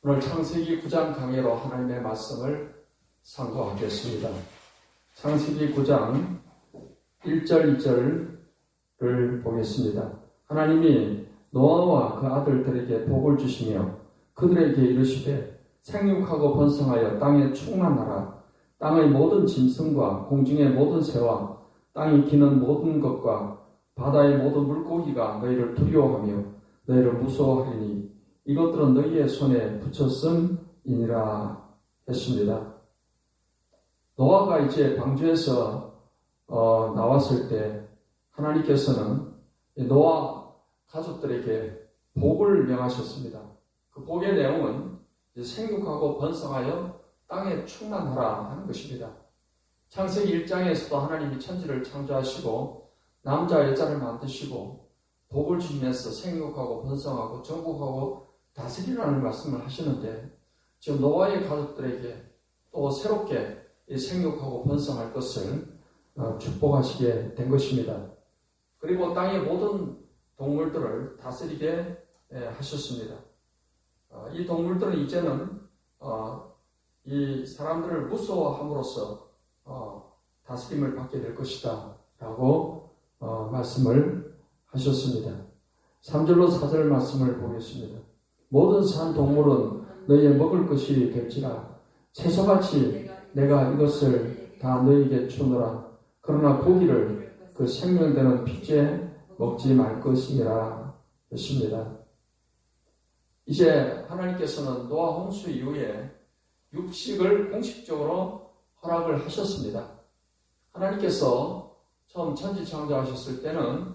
오늘 창세기 9장 강해로 하나님의 말씀을 상고하겠습니다. 창세기 9장 1절 2절을 보겠습니다. 하나님이 노아와 그 아들들에게 복을 주시며 그들에게 이르시되 생육하고 번성하여 땅에 충만하라. 땅의 모든 짐승과 공중의 모든 새와 땅이 기는 모든 것과 바다의 모든 물고기가 너희를 두려워하며 너희를 무서워하리니 이것들은 너희의 손에 붙였음이니라 했습니다. 노아가 이제 방주에서 나왔을 때 하나님께서는 노아 가족들에게 복을 명하셨습니다. 그 복의 내용은 생육하고 번성하여 땅에 충만하라 하는 것입니다. 창세기 1장에서도 하나님이 천지를 창조하시고 남자 여자를 만드시고 복을 주시면서 생육하고 번성하고 정복하고 다스리라는 말씀을 하시는데 지금 노아의 가족들에게 또 새롭게 생육하고 번성할 것을 축복하시게 된 것입니다. 그리고 땅의 모든 동물들을 다스리게 하셨습니다. 이 동물들은 이제는 이 사람들을 무서워함으로써 다스림을 받게 될 것이다 라고 말씀을 하셨습니다. 3절로 4절 말씀을 보겠습니다. 모든 산 동물은 너희의 먹을 것이 될지라 채소같이 내가 이것을 다 너희에게 주노라. 그러나 고기를 그 생명되는 피째 먹지 말 것이니라 했습니다. 이제 하나님께서는 노아 홍수 이후에 육식을 공식적으로 허락을 하셨습니다. 하나님께서 처음 천지 창조하셨을 때는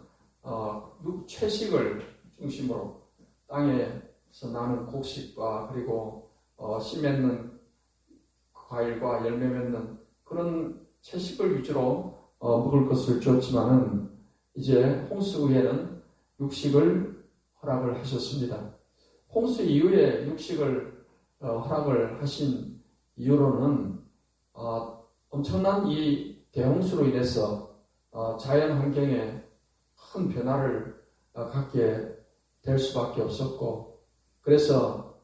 채식을 중심으로 땅에서 나는 곡식과 그리고 씨 맺는 과일과 열매 맺는 그런 채식을 위주로 먹을 것을 주었지만은 이제 홍수 후에는 육식을 허락을 하셨습니다. 홍수 이후에 육식을 허락을 하신 이유로는 엄청난 이 대홍수로 인해서 자연 환경에 큰 변화를 갖게 될 수밖에 없었고, 그래서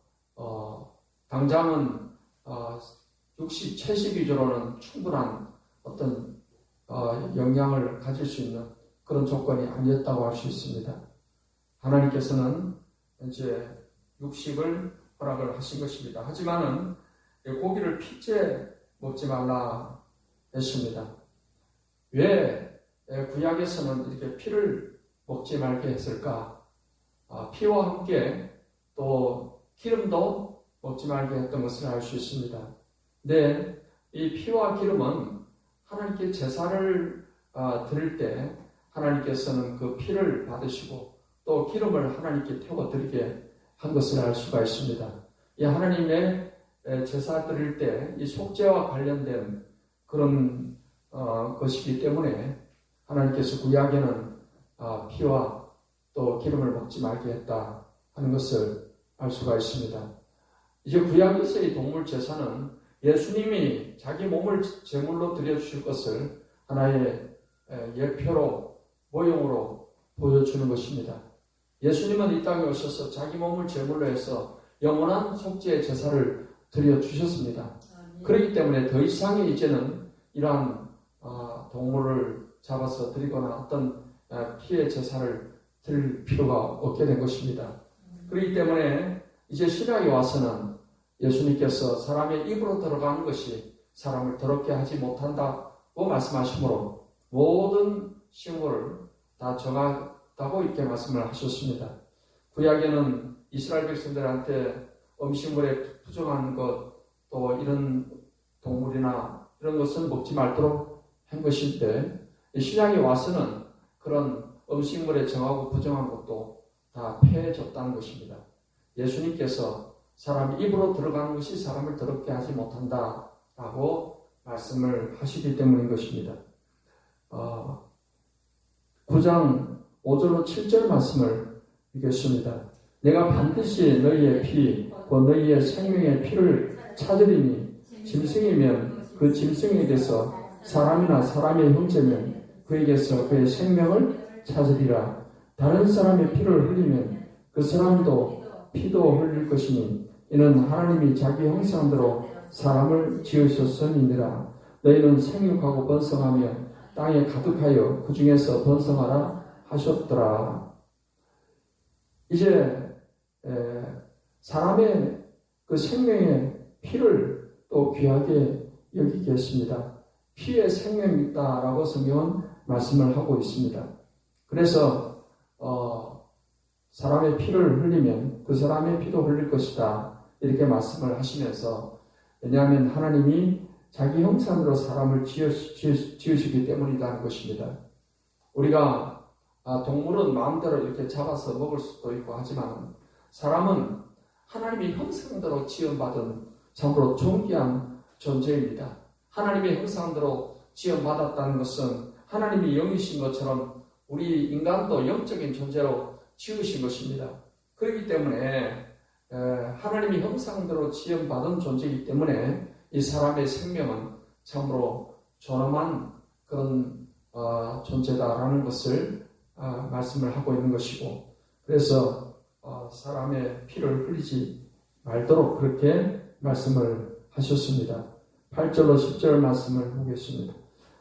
당장은 육식, 채식 위주로는 충분한 어떤 영향을 가질 수 있는 그런 조건이 아니었다고 할 수 있습니다. 하나님께서는 이제 육식을 허락을 하신 것입니다. 하지만은 고기를 피째 먹지 말라 했습니다. 왜 구약에서는 이렇게 피를 먹지 말게 했을까? 피와 함께 또 기름도 먹지 말게 했던 것을 알 수 있습니다. 근데 이 피와 기름은 하나님께 제사를 드릴 때 하나님께서는 그 피를 받으시고 또 기름을 하나님께 태워 드리게 한 것을 알 수가 있습니다. 이 하나님의 제사 드릴 때 이 속죄와 관련된 그런 것이기 때문에 하나님께서 구약에는 피와 또 기름을 먹지 말게 했다 하는 것을 알 수가 있습니다. 이제 구약에서의 동물 제사는 예수님이 자기 몸을 제물로 드려주실 것을 하나의 예표로 모형으로 보여주는 것입니다. 예수님은 이 땅에 오셔서 자기 몸을 제물로 해서 영원한 속죄의 제사를 드려주셨습니다. 그렇기 때문에 더 이상의 이제는 이러한 동물을 잡아서 드리거나 어떤 피의 제사를 드릴 필요가 없게 된 것입니다. 그렇기 때문에 이제 신약에 와서는 예수님께서 사람의 입으로 들어가는 것이 사람을 더럽게 하지 못한다고 말씀하시므로 모든 식물을 다 정하다고 이렇게 말씀을 하셨습니다. 구약에는 이스라엘 백성들한테 음식물에 부정한 것, 또 이런 동물이나 이런 것은 먹지 말도록 한 것인데 신약에 와서는 그런 음식물에 정하고 부정한 것도 다 폐해졌다는 것입니다. 예수님께서 사람 입으로 들어가는 것이 사람을 더럽게 하지 못한다라고 말씀을 하시기 때문인 것입니다. 9장 5절로 7절 말씀을 읽겠습니다. 내가 반드시 너희의 피, 곧 너희의 생명의 피를 찾으리니 짐승이면 그 짐승에게서 사람이나 사람의 형제면 그에게서 그의 생명을 찾으리라. 다른 사람의 피를 흘리면 그 사람도 피도 흘릴 것이니 이는 하나님이 자기 형상대로 사람을 지으셨음이니라. 너희는 생육하고 번성하며 땅에 가득하여 그 중에서 번성하라 하셨더라. 이제 사람의 그 생명의 피를 또 귀하게 여기겠습니다. 피에 생명이 있다라고 성경은 말씀을 하고 있습니다. 그래서 사람의 피를 흘리면 그 사람의 피도 흘릴 것이다 이렇게 말씀을 하시면서, 왜냐하면 하나님이 자기 형상으로 사람을 지으시기 때문이라는 것입니다. 우리가 동물은 마음대로 이렇게 잡아서 먹을 수도 있고 하지만 사람은 하나님의 형상대로 지음받은 참으로 존귀한 존재입니다. 하나님의 형상대로 지음받았다는 것은 하나님이 영이신 것처럼 우리 인간도 영적인 존재로 지으신 것입니다. 그렇기 때문에 하나님의 형상대로 지음받은 존재이기 때문에 이 사람의 생명은 참으로 존엄한 그런 존재다라는 것을 말씀을 하고 있는 것이고, 그래서 사람의 피를 흘리지 말도록 그렇게 말씀을 하셨습니다. 8절로 10절 말씀을 보겠습니다.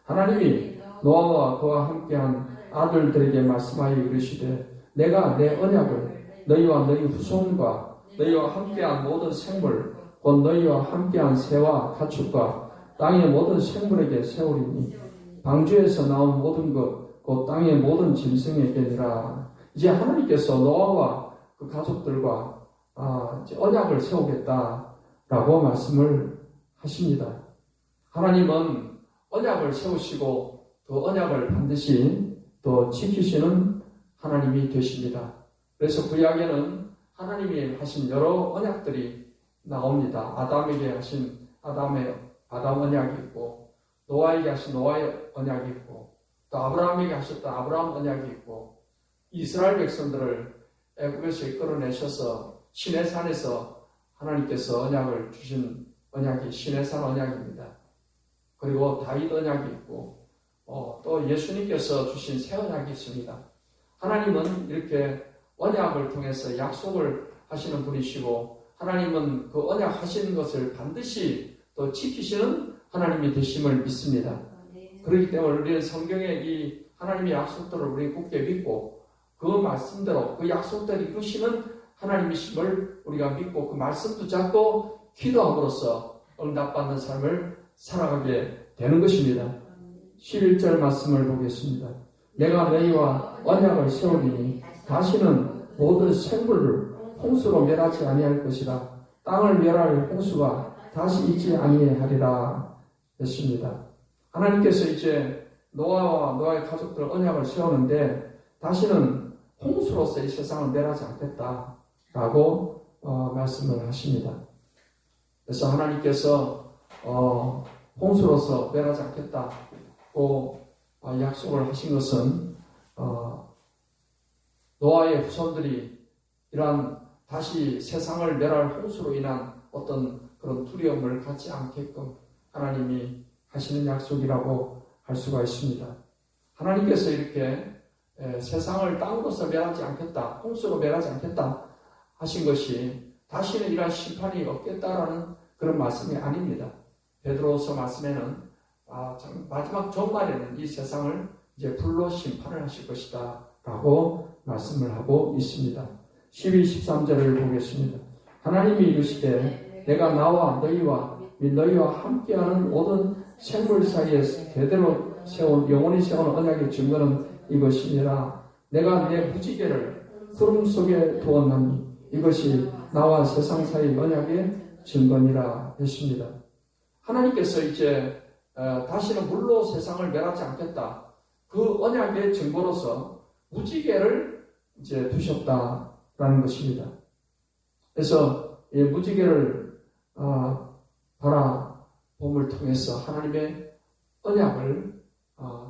하나님이 노아와 그와 함께한 아들들에게 말씀하여 이르시되 내가 내 언약을 너희와 너희 후손과 너희와 함께한 모든 생물 곧 너희와 함께한 새와 가축과 땅의 모든 생물에게 세우리니 방주에서 나온 모든 것 곧 땅의 모든 짐승에게니라. 이제 하나님께서 노아와 그 가족들과 이제 언약을 세우겠다라고 말씀을 하십니다. 하나님은 언약을 세우시고 그 언약을 반드시 또 지키시는 하나님이 되십니다. 그래서 구약에는 하나님이 하신 여러 언약들이 나옵니다. 아담에게 하신 아담 언약이 있고, 노아에게 하신 노아의 언약이 있고, 또 아브라함에게 하셨던 아브라함 언약이 있고, 이스라엘 백성들을 애굽에서 이끌어내셔서 시내산에서 하나님께서 언약을 주신 언약이 시내산 언약입니다. 그리고 다윗 언약이 있고, 또 예수님께서 주신 새 언약이 있습니다. 하나님은 이렇게 언약을 통해서 약속을 하시는 분이시고, 하나님은 그 언약 하시는 것을 반드시 또 지키시는 하나님이 되심을 믿습니다. 그렇기 때문에 우리는 성경의 이 하나님의 약속들을 우리 굳게 믿고 그 말씀대로 그 약속대로 이루시는 하나님이심을 우리가 믿고 그 말씀 붙잡고 기도함으로써 응답받는 삶을 살아가게 되는 것입니다. 11절 말씀을 보겠습니다. 내가 너희와 언약을 세우리니 다시는 모든 생물을 홍수로 멸하지 아니할 것이라. 땅을 멸할 홍수가 다시 있지 아니하리라 했습니다. 하나님께서 이제 노아와 노아의 가족들 언약을 세우는데 다시는 홍수로서 이 세상을 멸하지 않겠다라고 말씀을 하십니다. 그래서 하나님께서 홍수로서 멸하지 않겠다고 약속을 하신 것은 노아의 후손들이 이러한 다시 세상을 멸할 홍수로 인한 어떤 그런 두려움을 갖지 않게끔 하나님이 하시는 약속이라고 할 수가 있습니다. 하나님께서 이렇게 세상을 땅으로서 멸하지 않겠다, 홍수로 멸하지 않겠다 하신 것이 다시는 이러한 심판이 없겠다라는 그런 말씀이 아닙니다. 베드로서 말씀에는 마지막 종말에는 이 세상을 이제 불로 심판을 하실 것이다 라고 말씀을 하고 있습니다. 12, 13절을 보겠습니다. 하나님이 이르시되 내가 나와 너희와 및 너희와 함께하는 모든 생물 사이에 대대로 영원히 세운 언약의 증거는 이것이니라. 내가 내 무지개를 구름 속에 두었나니 이것이 나와 세상 사이 언약의 증거니라 했습니다. 하나님께서 이제 다시는 물로 세상을 멸하지 않겠다. 그 언약의 증거로서 무지개를 이제 두셨다라는 것입니다. 그래서 이 무지개를 바라봄을 통해서 하나님의 언약을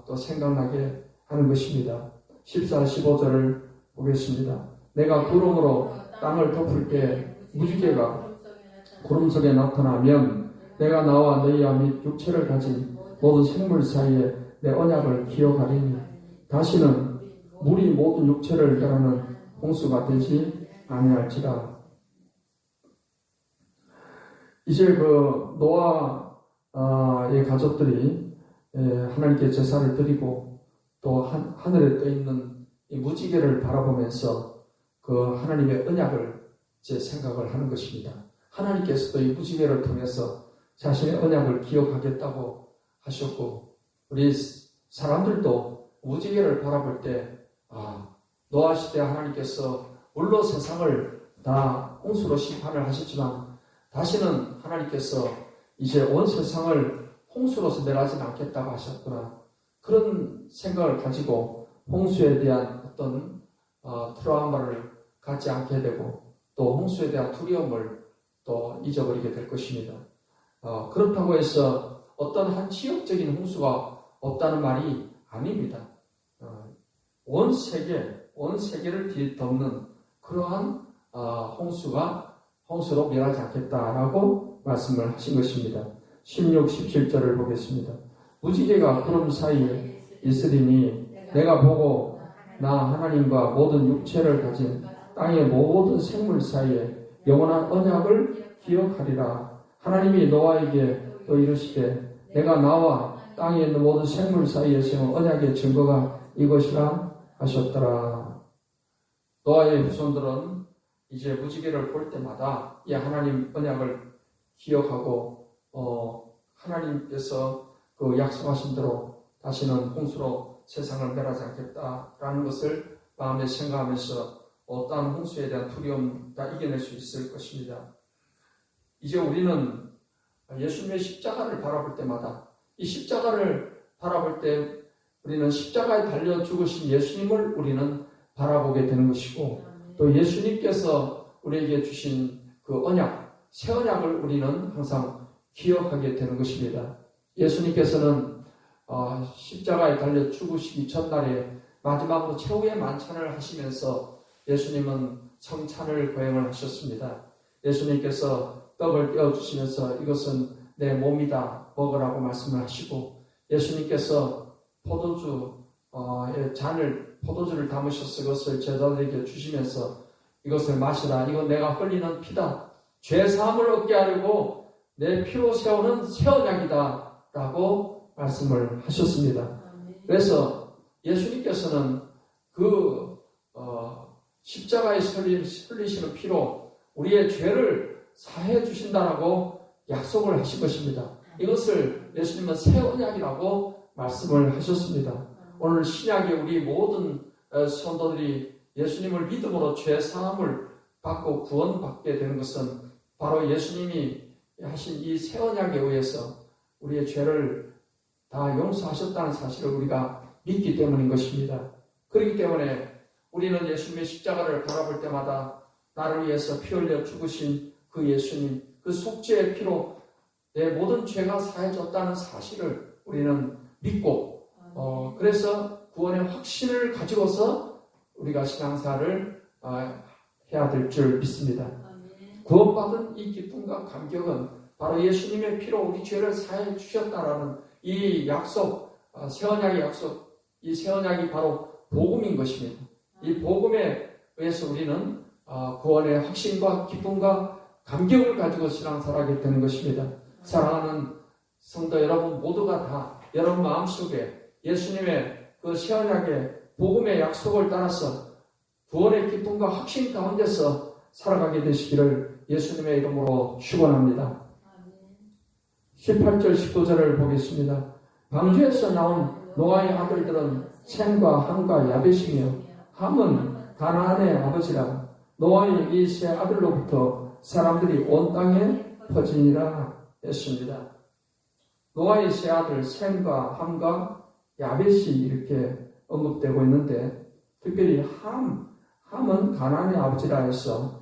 또 생각나게 하는 것입니다. 14, 15절을 보겠습니다. 내가 구름으로 땅을 덮을 때 무지개가 구름 속에 나타나면 내가 나와 너희와 및 육체를 가진 모든 생물 사이에 내 언약을 기억하리니 다시는 물이 모든 육체를 멸하는 홍수가 되지 아니할지라. 이제 그 노아의 가족들이 하나님께 제사를 드리고 또 하늘에 떠 있는 이 무지개를 바라보면서 그 하나님의 언약을 제 생각을 하는 것입니다. 하나님께서도 이 무지개를 통해서 자신의 언약을 기억하겠다고 하셨고, 우리 사람들도 무지개를 바라볼 때 노아 시대 하나님께서 물로 세상을 다 홍수로 심판을 하셨지만 다시는 하나님께서 이제 온 세상을 홍수로서 멸하지는 않겠다고 하셨구나, 그런 생각을 가지고 홍수에 대한 어떤 트라우마를 갖지 않게 되고 또 홍수에 대한 두려움을 또 잊어버리게 될 것입니다. 그렇다고 해서 어떤 한 지역적인 홍수가 없다는 말이 아닙니다. 온 세계를 뒤덮는 그러한 홍수로 멸하지 않겠다라고 말씀을 하신 것입니다. 16, 17절을 보겠습니다. 무지개가 구름 사이에 있으리니 내가 보고 나 하나님과 모든 육체를 가진 땅의 모든 생물 사이에 영원한 언약을 기억하리라. 하나님이 노아에게 또 이르시되 내가 나와 땅에 있는 모든 생물 사이에 세운 언약의 증거가 이것이라 하셨더라. 노아의 후손들은 이제 무지개를 볼 때마다 이 하나님 언약을 기억하고 하나님께서 그 약속하신 대로 다시는 홍수로 세상을 멸하지 않겠다라는 것을 마음에 생각하면서 어떠한 홍수에 대한 두려움 다 이겨낼 수 있을 것입니다. 이제 우리는 예수님의 십자가를 바라볼 때마다 이 십자가를 바라볼 때 우리는 십자가에 달려 죽으신 예수님을 우리는 바라보게 되는 것이고, 또 예수님께서 우리에게 주신 그 언약, 새 언약을 우리는 항상 기억하게 되는 것입니다. 예수님께서는 십자가에 달려 죽으시기 전날에 마지막으로 최후의 만찬을 하시면서 예수님은 성찬을 거행을 하셨습니다. 예수님께서 떡을 떼어주시면서 이것은 내 몸이다 먹으라고 말씀을 하시고, 예수님께서 포도주를 담으셔서 이것을 제자들에게 주시면서 이것을 마시라, 이건 내가 흘리는 피다, 죄사함을 얻게 하려고 내 피로 세우는 새 언약이다 라고 말씀을 하셨습니다. 그래서 예수님께서는 그 십자가에 흘리시는 피로 우리의 죄를 사해 주신다라고 약속을 하신 것입니다. 이것을 예수님은 새 언약이라고 말씀을 하셨습니다. 오늘 신약의 우리 모든 성도들이 예수님을 믿음으로 죄 사함을 받고 구원받게 되는 것은 바로 예수님이 하신 이 새 언약에 의해서 우리의 죄를 다 용서하셨다는 사실을 우리가 믿기 때문인 것입니다. 그렇기 때문에 우리는 예수님의 십자가를 바라볼 때마다 나를 위해서 피 흘려 죽으신 그 예수님, 그 속죄의 피로 내 모든 죄가 사해졌다는 사실을 우리는 믿고 그래서 구원의 확신을 가지고서 우리가 신앙사를 해야 될 줄 믿습니다. 구원받은 이 기쁨과 감격은 바로 예수님의 피로 우리 죄를 사해 주셨다라는 이 약속, 새 언약의 약속, 이 새 언약이 바로 복음인 것입니다. 이 복음에 의해서 우리는 구원의 확신과 기쁨과 감격을 가지고 신앙생활하게 되는 것입니다. 사랑하는 성도 여러분 모두가 다 여러분 마음속에 예수님의 그 새 언약의 복음의 약속을 따라서 구원의 기쁨과 확신 가운데서 살아가게 되시기를 예수님의 이름으로 축원합니다. 18절 19절을 보겠습니다. 방주에서 나온 노아의 아들들은 셈과 함과 야벳이며 함은 가나안의 아버지라. 노아의 이 세 아들로부터 사람들이 온 땅에 퍼지니라 했습니다. 노아의 세 아들 셈과 함과 야벳이 이렇게 언급되고 있는데, 특별히 함은 가나안의 아버지라 해서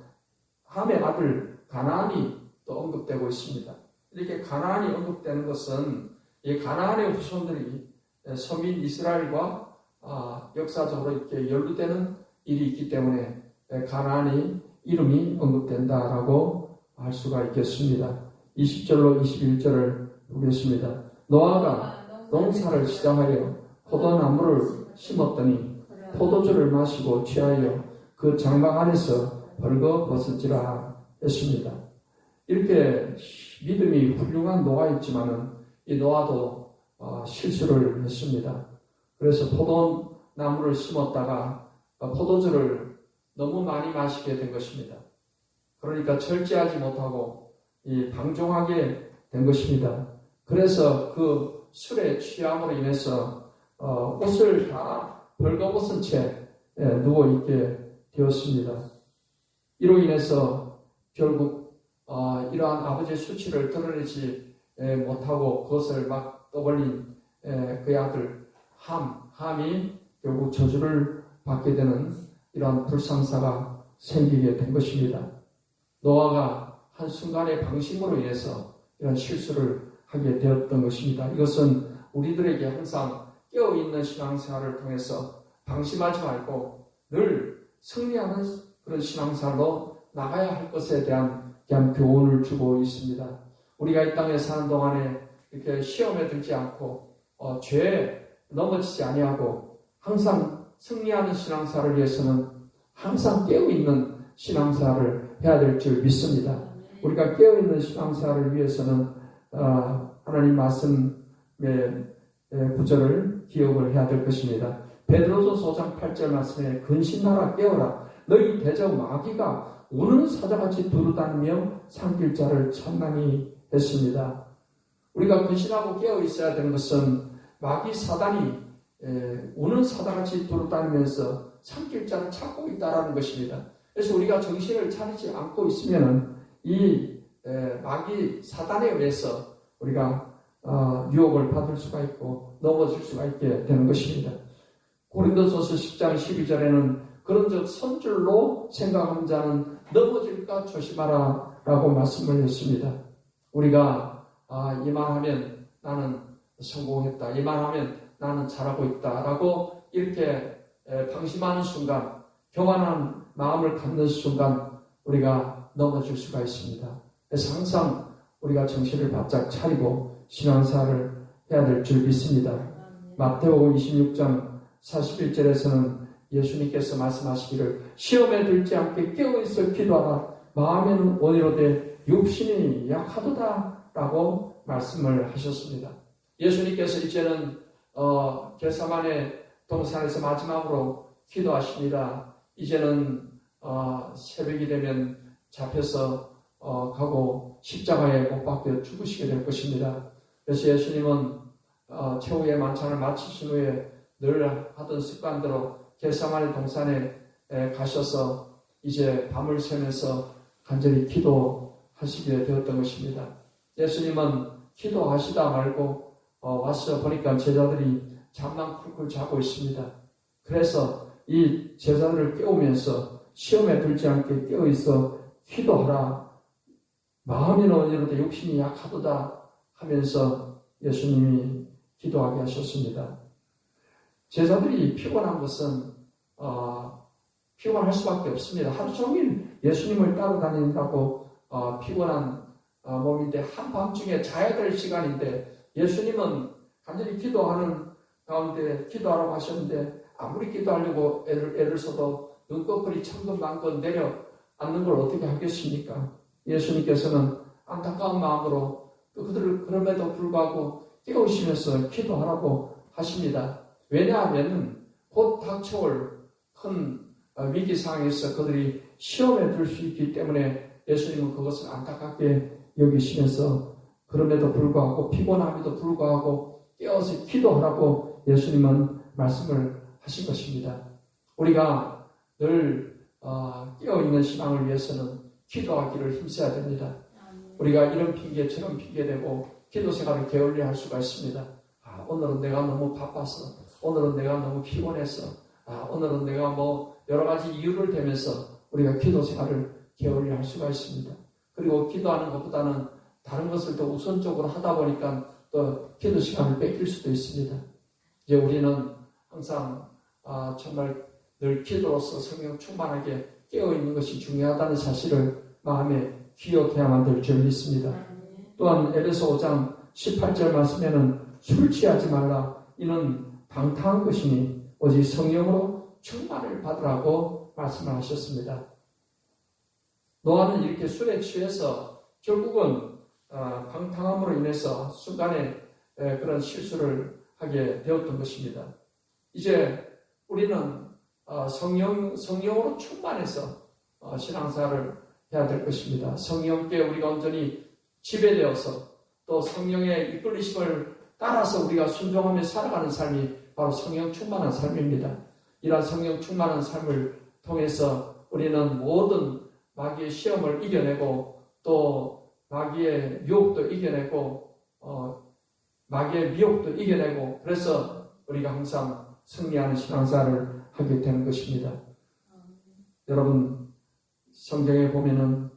함의 아들 가나안이 또 언급되고 있습니다. 이렇게 가나안이 언급되는 것은 이 가나안의 후손들이 서민 이스라엘과 역사적으로 이렇게 연루되는 일이 있기 때문에 가나안이 이름이 언급된다라고 할 수가 있겠습니다. 20절로 21절을 보겠습니다. 노아가 농사를 시작하여 포도나무를 심었더니 포도주를 마시고 취하여 그 장막 안에서 벌거벗은지라 했습니다. 이렇게 믿음이 훌륭한 노아였지만은 이 노아도 실수를 했습니다. 그래서 포도나무를 심었다가 포도주를 너무 많이 마시게 된 것입니다. 그러니까 절제하지 못하고 방종하게 된 것입니다. 그래서 그 술에 취함으로 인해서 옷을 다 벌거벗은 채 누워있게 되었습니다. 이로 인해서 결국 이러한 아버지의 수치를 드러내지 못하고 그것을 막 떠벌린 그의 아들 함이 결국 저주를 받게 되는 이러한 불상사가 생기게 된 것입니다. 노아가 한순간의 방심으로 인해서 이런 실수를 하게 되었던 것입니다. 이것은 우리들에게 항상 깨어있는 신앙생활을 통해서 방심하지 말고 늘 승리하는 그런 신앙생활로 나가야 할 것에 대한 교훈을 주고 있습니다. 우리가 이 땅에 사는 동안에 이렇게 시험에 들지 않고 죄에 넘어지지 아니하고 항상 승리하는 신앙생활을 위해서는 항상 깨어있는 신앙생활을 해야 될 줄 믿습니다. 우리가 깨어있는 신앙생활을 위해서는 하나님 말씀의 구절을 기억을 해야 될 것입니다. 베드로서 5장 8절 말씀에 근신하라 깨어라 너희 대적 마귀가 우는 사자같이 두루다니며 삼킬 자를 천만히 했습니다. 우리가 근신하고 깨어 있어야 되는 것은 마귀 사단이 우는 사자같이 두루다니면서 삼킬 자를 찾고 있다라는 것입니다. 그래서 우리가 정신을 차리지 않고 있으면 이 마귀 사단에 의해서 우리가 유혹을 받을 수가 있고 넘어질 수가 있게 되는 것입니다. 고린도전서 10장 12절에는 그런즉 선줄로 생각하는 자는 넘어질까 조심하라 라고 말씀을 했습니다. 우리가 이만하면 나는 성공했다, 이만하면 나는 잘하고 있다 라고 이렇게 방심하는 순간, 교만한 마음을 갖는 순간 우리가 넘어질 수가 있습니다. 그래서 항상 우리가 정신을 바짝 차리고 신앙생활을 해야 될 줄 믿습니다. 마태복음 26장 41절에서는 예수님께서 말씀하시기를 시험에 들지 않게 깨어있어 기도하라 마음에는 원이로되 육신이 약하도다 라고 말씀을 하셨습니다. 예수님께서 이제는 겟세마네 동산에서 마지막으로 기도하십니다. 이제는 새벽이 되면 잡혀서 가고 십자가에 못 박혀 죽으시게 될 것입니다. 그래서 예수님은 최후의 만찬을 마치신 후에 늘 하던 습관대로 겟세마네 동산에 가셔서 이제 밤을 새면서 간절히 기도하시게 되었던 것입니다. 예수님은 기도하시다 말고 와서 보니까 제자들이 잠만 쿨쿨 자고 있습니다. 그래서 이 제자들을 깨우면서 시험에 들지 않게 깨어있어 기도하라 마음이 원이로되 육신이 약하도다 하면서 예수님이 기도하게 하셨습니다. 제자들이 피곤한 것은 피곤할 수밖에 없습니다. 하루 종일 예수님을 따라다닌다고 피곤한 몸인데 한밤중에 자야 될 시간인데 예수님은 간절히 기도하는 가운데 기도하라고 하셨는데 아무리 기도하려고 애를 써도 눈꺼풀이 천근만근 내려앉는 걸 어떻게 하겠습니까? 예수님께서는 안타까운 마음으로 또 그들을 그럼에도 불구하고 깨우시면서 기도하라고 하십니다. 왜냐하면 곧 닥쳐올 큰 위기 상황에서 그들이 시험에 들 수 있기 때문에 예수님은 그것을 안타깝게 여기시면서 그럼에도 불구하고 피곤함에도 불구하고 깨어서 기도하라고 예수님은 말씀을 하신 것입니다. 우리가 늘 깨어있는 신앙을 위해서는 기도하기를 힘써야 됩니다. 우리가 이런 핑계 저런 핑계대고 기도 생활을 게을리할 수가 있습니다. 오늘은 내가 너무 바빠서, 오늘은 내가 너무 피곤해서, 오늘은 내가 여러 가지 이유를 대면서 우리가 기도 생활을 게을리할 수가 있습니다. 그리고 기도하는 것보다는 다른 것을 더 우선적으로 하다 보니까 또 기도 시간을 뺏길 수도 있습니다. 이제 우리는 항상 정말 늘 기도로서 성령 충만하게 깨어있는 것이 중요하다는 사실을 마음에 기억해야만 될 줄 믿습니다. 또한 에베소 5장 18절 말씀에는 술 취하지 말라 이는 방탕한 것이니 오직 성령으로 충만을 받으라고 말씀을 하셨습니다. 노아는 이렇게 술에 취해서 결국은 방탕함으로 인해서 순간에 그런 실수를 하게 되었던 것입니다. 이제 우리는 성령으로 충만해서 신앙생활을 해야 될 것입니다. 성령께 우리가 온전히 지배되어서 또 성령의 이끌리심을 따라서 우리가 순종하며 살아가는 삶이 바로 성령 충만한 삶입니다. 이러한 성령 충만한 삶을 통해서 우리는 모든 마귀의 시험을 이겨내고 또 마귀의 유혹도 이겨내고 마귀의 미혹도 이겨내고 그래서 우리가 항상 승리하는 신앙생활을 하게 되는 것입니다. 여러분 성경에 보면은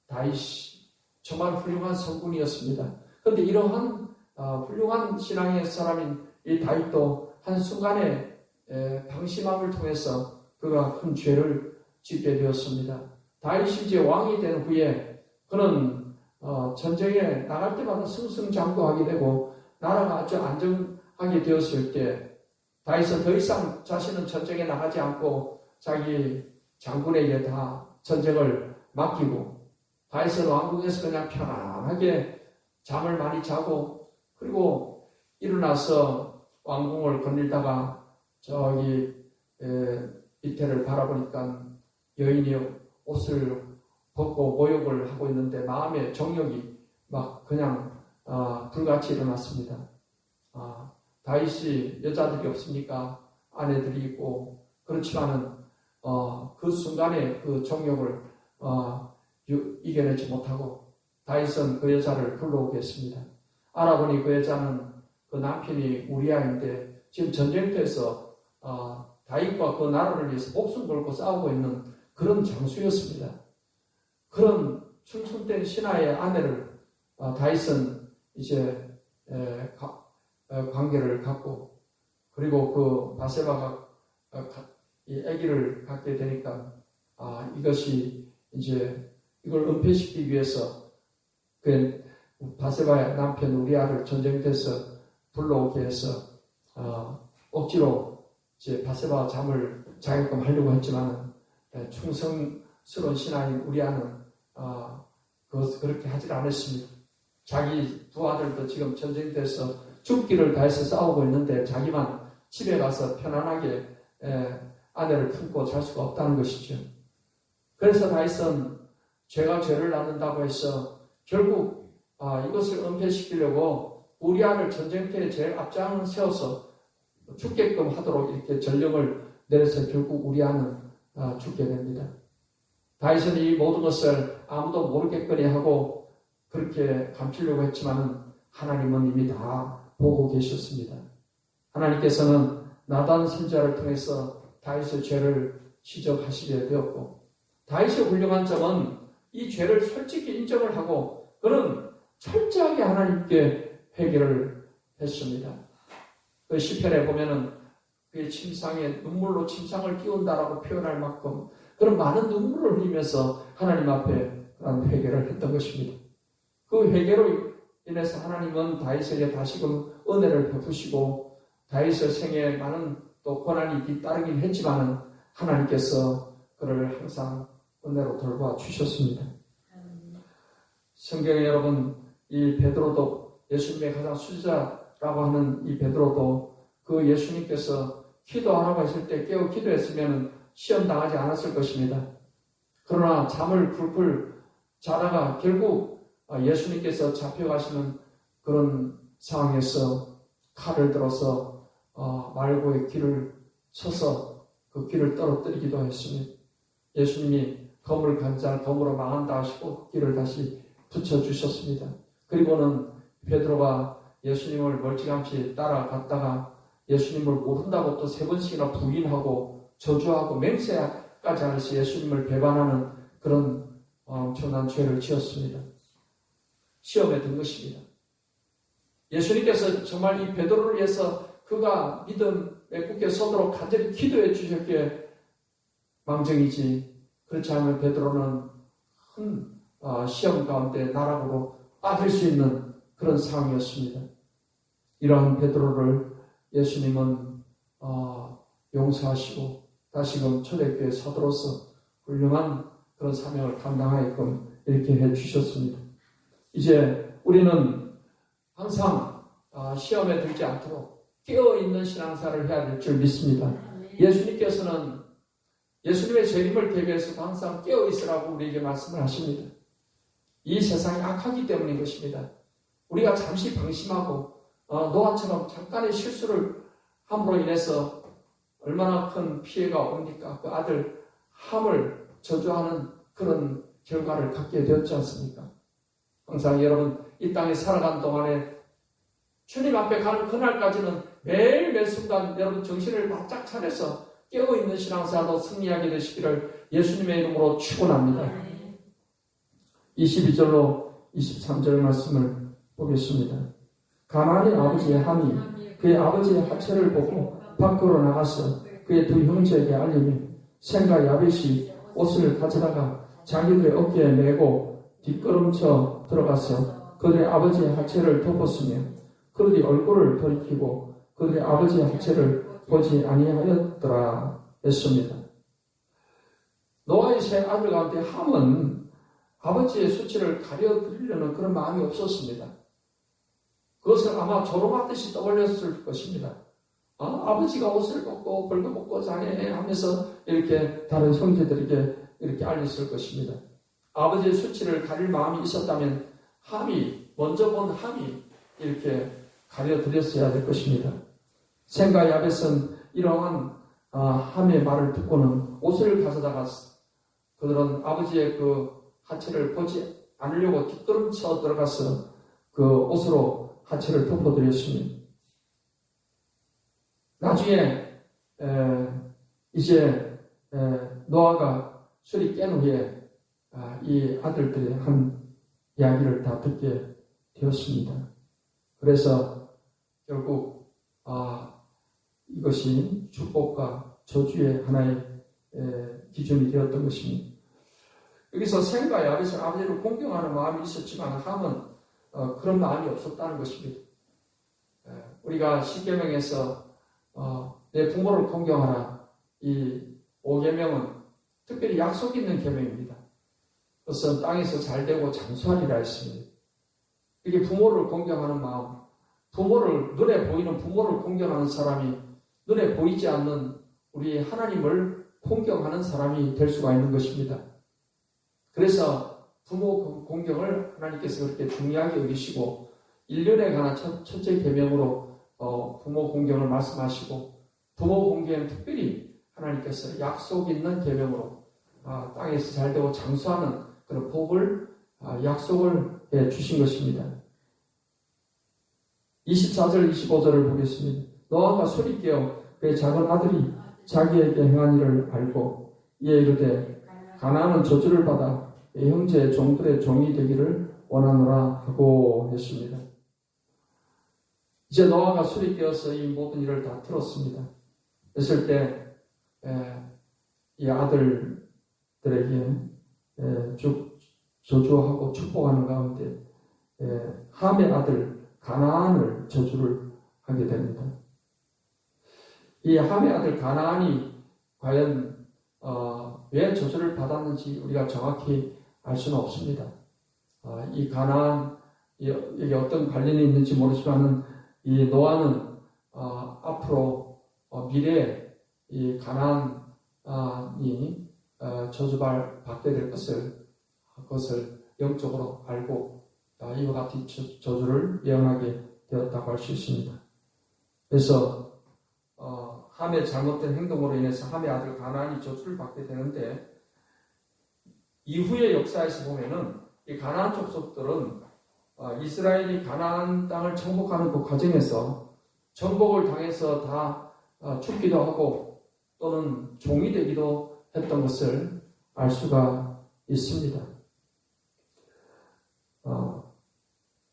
다윗이 정말 훌륭한 성군이었습니다. 그런데 이러한 훌륭한 신앙의 사람인 이 다윗도 한순간에 방심함을 통해서 그가 큰 죄를 짓게 되었습니다. 다윗이 이제 왕이 된 후에 그는 전쟁에 나갈 때마다 승승장구하게 되고 나라가 아주 안정하게 되었을 때 다윗은 더 이상 자신은 전쟁에 나가지 않고 자기 장군에게 다 전쟁을 맡기고 다윗은 왕궁에서 그냥 편안하게 잠을 많이 자고 그리고 일어나서 왕궁을 거닐다가 저기 밑에를 바라보니까 여인이 옷을 벗고 모욕을 하고 있는데 마음의 정욕이 막 그냥 불같이 일어났습니다. 다윗이 여자들이 없으니까 아내들이 있고 그렇지만은 그 순간에 그 정욕을 이겨내지 못하고 다윗은 그 여자를 불러오게 했습니다. 알아보니 그 여자는 그 남편이 우리아인데 지금 전쟁터에서 다윗과 그 나라를 위해서 목숨 걸고 싸우고 있는 그런 장수였습니다. 그런 춘천된 신하의 아내를 다윗은 이제 관계를 갖고 그리고 그 바세바가 이 아기를 갖게 되니까 이것이 이제 이걸 은폐시키기 위해서 그 바세바의 남편 우리아를 전쟁터에서 불러오게 해서 억지로 이제 바세바와 잠을 자게끔 하려고 했지만 충성스러운 신하인 우리아는 그렇게 하질 않았습니다. 자기 두 아들도 지금 전쟁터에서 죽기를 다해서 싸우고 있는데 자기만 집에 가서 편안하게 아내를 품고 잘 수가 없다는 것이죠. 그래서 다윗은 죄가 죄를 낳는다고 해서 결국 이것을 은폐시키려고 우리아를 전쟁터에 제일 앞장을 세워서 죽게끔 하도록 이렇게 전령을 내려서 결국 우리아는 죽게 됩니다. 다윗은 이 모든 것을 아무도 모르겠거니 하고 그렇게 감추려고 했지만 하나님은 이미 다 보고 계셨습니다. 하나님께서는 나단 선지자를 통해서 다윗의 죄를 지적하시게 되었고 다윗의 훌륭한 점은 이 죄를 솔직히 인정을 하고 그는 철저하게 하나님께 회개를 했습니다. 그 시편에 보면은 그의 침상에 눈물로 침상을 띄운다라고 표현할 만큼 그런 많은 눈물을 흘리면서 하나님 앞에 그런 회개를 했던 것입니다. 그 회개로 인해서 하나님은 다윗에게 다시금 은혜를 베푸시고 다윗의 생에 많은 또 고난이 뒤따르긴 했지만 하나님께서 그를 항상 은혜로 돌봐 주셨습니다. 성경에 여러분 이 베드로도 예수님의 가장 수제자라고 하는 이 베드로도 그 예수님께서 기도하라고 했을 때 깨어 기도했으면 시험 당하지 않았을 것입니다. 그러나 잠을 풀풀 자다가 결국 예수님께서 잡혀가시는 그런 상황에서 칼을 들어서 말고의 귀를 쳐서 그 귀를 떨어뜨리기도 했습니다. 예수님이 검을 간장 검으로 망한다 하시고 귀를 다시 붙여주셨습니다. 그리고는 베드로가 예수님을 멀찌감치 따라갔다가 예수님을 모른다고 또 3번씩이나 부인하고 저주하고 맹세까지 하면서 예수님을 배반하는 그런 엄청난 죄를 지었습니다. 시험에 든 것입니다. 예수님께서 정말 이 베드로를 위해서 그가 믿음에 굳게 서도록 간절히 기도해 주셨기에 망정이지 그렇지 않으면 베드로는 큰 시험 가운데 나락으로 빠질 수 있는 그런 상황이었습니다. 이러한 베드로를 예수님은 용서하시고 다시금 초대교회 사도로서 훌륭한 그런 사명을 감당하게끔 이렇게 해주셨습니다. 이제 우리는 항상 시험에 들지 않도록 깨어있는 신앙사를 해야 될 줄 믿습니다. 예수님께서는 예수님의 재림을 대비해서도 항상 깨어있으라고 우리에게 말씀을 하십니다. 이 세상이 악하기 때문인 것입니다. 우리가 잠시 방심하고 노아처럼 잠깐의 실수를 함으로 인해서 얼마나 큰 피해가 옵니까? 그 아들 함을 저주하는 그런 결과를 갖게 되었지 않습니까? 항상 여러분 이 땅에 살아간 동안에 주님 앞에 가는 그날까지는 매일 순간 여러분 정신을 바짝 차려서 깨어있는 신앙생활로 승리하게 되시기를 예수님의 이름으로 축원합니다. 22절로 23절 말씀을 보겠습니다. 가나안의 아버지 함이 그의 아버지의 하체를 보고 밖으로 나가서 그의 두 형제에게 알리니 셈과 야벳이 옷을 가져다가 자기들의 어깨에 메고 뒷걸음쳐 들어가서 그들의 아버지의 하체를 덮었으며 그들이 얼굴을 돌이키고 그들의 아버지의 하체를 보지 아니하였더라 했습니다. 노아의 세 아들 가운데 함은 아버지의 수치를 가려드리려는 그런 마음이 없었습니다. 그것을 아마 조롱하듯이 떠올렸을 것입니다. 아버지가 옷을 벗고 벌거벗고 자네 하면서 이렇게 다른 형제들에게 이렇게 알렸을 것입니다. 아버지의 수치를 가릴 마음이 있었다면 먼저 본 함이 이렇게 가려드렸어야 될 것입니다. 셈과 야벳은 이러한 함의 말을 듣고는 옷을 가져다가 그들은 아버지의 그 하체를 보지 않으려고 뒷걸음쳐 들어가서 그 옷으로 하체를 덮어드렸습니다. 나중에 이제 노아가 술이 깬 후에 이 아들들이 한 이야기를 다 듣게 되었습니다. 그래서 결국 이것이 축복과 저주의 하나의 기준이 되었던 것입니다. 여기서 셈과 야벳은 아버지를 공경하는 마음이 있었지만 함은 그런 마음이 없었다는 것입니다. 우리가 십계명에서 내 부모를 공경하라, 이 5계명은 특별히 약속 있는 계명입니다. 그것은 땅에서 잘되고 장수하리라 했습니다. 이게 부모를 공경하는 마음, 눈에 보이는 부모를 공경하는 사람이 눈에 보이지 않는 우리 하나님을 공경하는 사람이 될 수가 있는 것입니다. 그래서 부모 공경을 하나님께서 그렇게 중요하게 여기시고 1년에 관한 첫째 계명으로 부모 공경을 말씀하시고 부모 공경은 특별히 하나님께서 약속 있는 계명으로 땅에서 잘되고 장수하는 그런 복을 약속을 해 주신 것입니다. 24절 25절을 보겠습니다. 노아가 술이 깨어 그의 작은 아들이 자기에게 행한 일을 알고 이에 이르되 가나안은 저주를 받아 내 형제의 종들의 종이 되기를 원하노라 하고 했습니다. 이제 노아가 술이 깨어서 이 모든 일을 다 들었습니다. 그랬을 때 이 아들들에게 저주하고 축복하는 가운데 함의 아들 가나안을 저주를 하게 됩니다. 이 함의 아들 가나안이 과연 왜 저주를 받았는지 우리가 정확히 알 수는 없습니다. 이 가나안 여기 어떤 관련이 있는지 모르지만은 이 노아는 앞으로 미래에 이 가나안이 저주받게 될 그것을 영적으로 알고 이와 같은 저주를 예언하게 되었다고 할 수 있습니다. 그래서 함의 잘못된 행동으로 인해서 함의 아들 가나안이 저주를 받게 되는데 이후의 역사에서 보면은 이 가나안 족속들은 이스라엘이 가나안 땅을 정복하는 그 과정에서 정복을 당해서 다 죽기도 하고 또는 종이 되기도 했던 것을 알 수가 있습니다.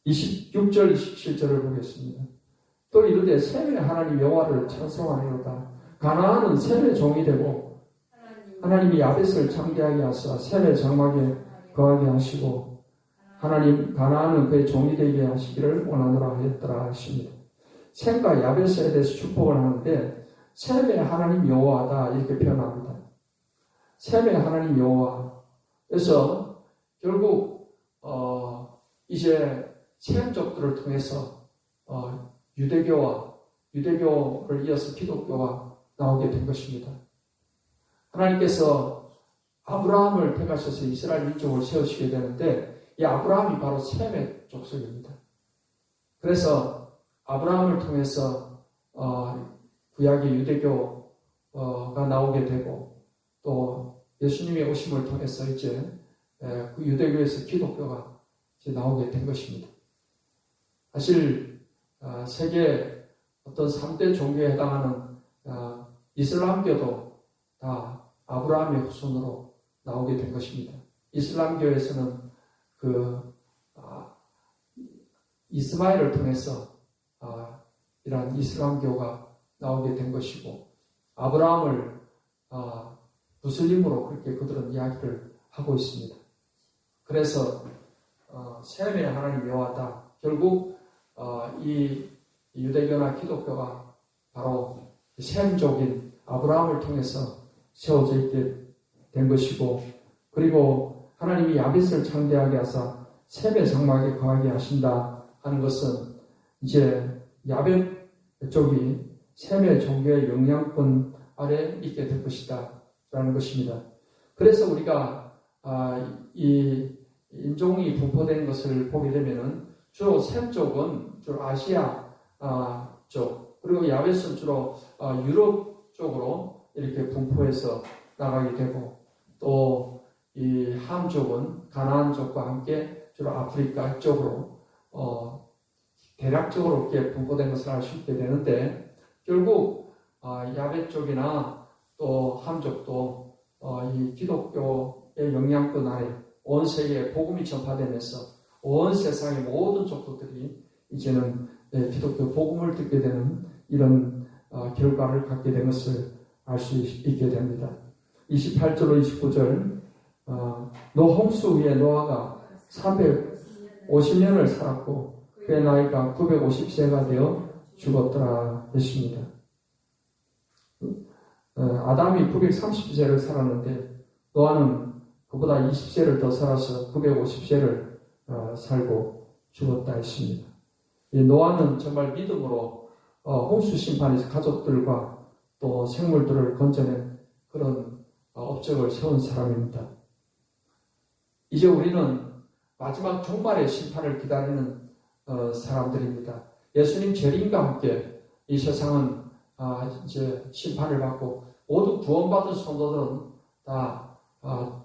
26절 27절을 보겠습니다. 또 이르되 셈의 하나님 여호와를 찬송하리로다. 가나안은 셈의 종이 되고 하나님이 야벳을 창대하게 하사 셈의 장막에 거하게 하시고 하나님 가나안은 그의 종이 되게 하시기를 원하노라 하였더라 하십니다. 셈과 야벳에 대해서 축복을 하는데 셈의 하나님 여호와다 이렇게 표현합니다. 셈의 하나님 여호와. 그래서 결국 이제 세임족들을 통해서 유대교를 이어서 기독교가 나오게 된 것입니다. 하나님께서 아브라함을 택하셔서 이스라엘 민족을 세우시게 되는데 이 아브라함이 바로 셈의 족속입니다. 그래서 아브라함을 통해서 구약의 유대교가 나오게 되고 또 예수님의 오심을 통해서 이제 그 유대교에서 기독교가 이제 나오게 된 것입니다. 사실 세계 어떤 3대 종교에 해당하는 이슬람교도 다 아브라함의 후손으로 나오게 된 것입니다. 이슬람교에서는 이스마엘을 통해서 이러한 이슬람교가 나오게 된 것이고 아브라함을 무슬림으로 그렇게 그들은 이야기를 하고 있습니다. 그래서 셈의 하나님 여호와다. 결국 이 유대교나 기독교가 바로 셈족인 아브라함을 통해서 세워져 있게 된 것이고 그리고 하나님이 야벳을 창대하게 하사 셈의 장막에 거하게 하신다 하는 것은 이제 야벳 쪽이 셈의 종교의 영향권 아래 있게 될 것이다 라는 것입니다. 그래서 우리가 이 인종이 분포된 것을 보게 되면은 주로 셈 쪽은 주로 아시아 쪽 그리고 야벳은 주로 유럽 쪽으로 이렇게 분포해서 나가게 되고 또 이 함 쪽은 가나안 쪽과 함께 주로 아프리카 쪽으로 대략적으로 이렇게 분포된 것을 알 수 있게 되는데 결국 야벳 쪽이나 또 함 쪽도 이 기독교의 영향권 아래 온 세계에 복음이 전파되면서 온 세상의 모든 족속들이 이제는 기독교 복음을 듣게 되는 이런 결과를 갖게 된 것을 알 수 있게 됩니다. 28절로 29절 노 홍수 위에 노아가 350년을 살았고 그의 나이가 950세가 되어 죽었더라 했습니다. 아담이 930세를 살았는데 노아는 그보다 20세를 더 살아서 950세를 살고 죽었다 했습니다. 이 노아는 정말 믿음으로 홍수 심판에서 가족들과 또 생물들을 건져낸 그런 업적을 세운 사람입니다. 이제 우리는 마지막 종말의 심판을 기다리는 사람들입니다. 예수님 재림과 함께 이 세상은 이제 심판을 받고 모두 구원받은 성도들은 다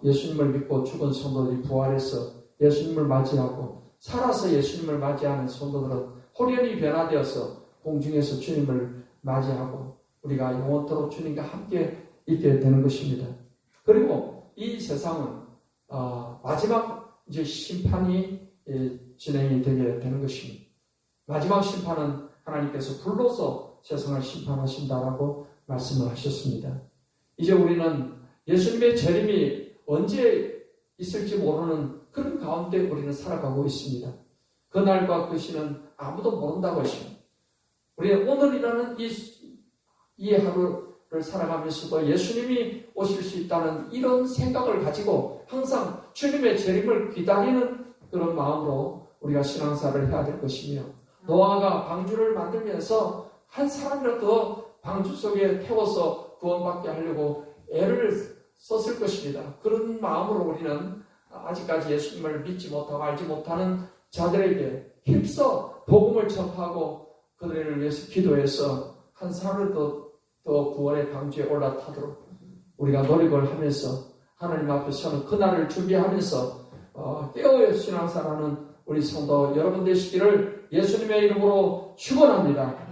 예수님을 믿고 죽은 성도들이 부활해서 예수님을 맞이하고 살아서 예수님을 맞이하는 성도들은 호련히 변화되어서 공중에서 주님을 맞이하고 우리가 영원토록 주님과 함께 있게 되는 것입니다. 그리고 이 세상은 마지막 이제 심판이 진행이 되게 되는 것입니다. 마지막 심판은 하나님께서 불로서 세상을 심판하신다라고 말씀을 하셨습니다. 이제 우리는 예수님의 재림이 언제 있을지 모르는 그런 가운데 우리는 살아가고 있습니다. 그날과 그 시는 아무도 모른다고 했습니다. 우리는 오늘이라는 이 하루를 살아가면서도 예수님이 오실 수 있다는 이런 생각을 가지고 항상 주님의 재림을 기다리는 그런 마음으로 우리가 신앙생활을 해야 될 것이며 노아가 방주를 만들면서 한 사람이라도 방주 속에 태워서 구원받게 하려고 애를 썼을 것입니다. 그런 마음으로 우리는 아직까지 예수님을 믿지 못하고 알지 못하는 자들에게 힘써 복음을 전파하고 그들을 위해서 기도해서 한 사람이라도 더 구원의 방주에 올라타도록 우리가 노력을 하면서 하나님 앞에 서는 그날을 준비하면서 깨어의 신앙생활하는 우리 성도 여러분 되시기를 예수님의 이름으로 축원합니다.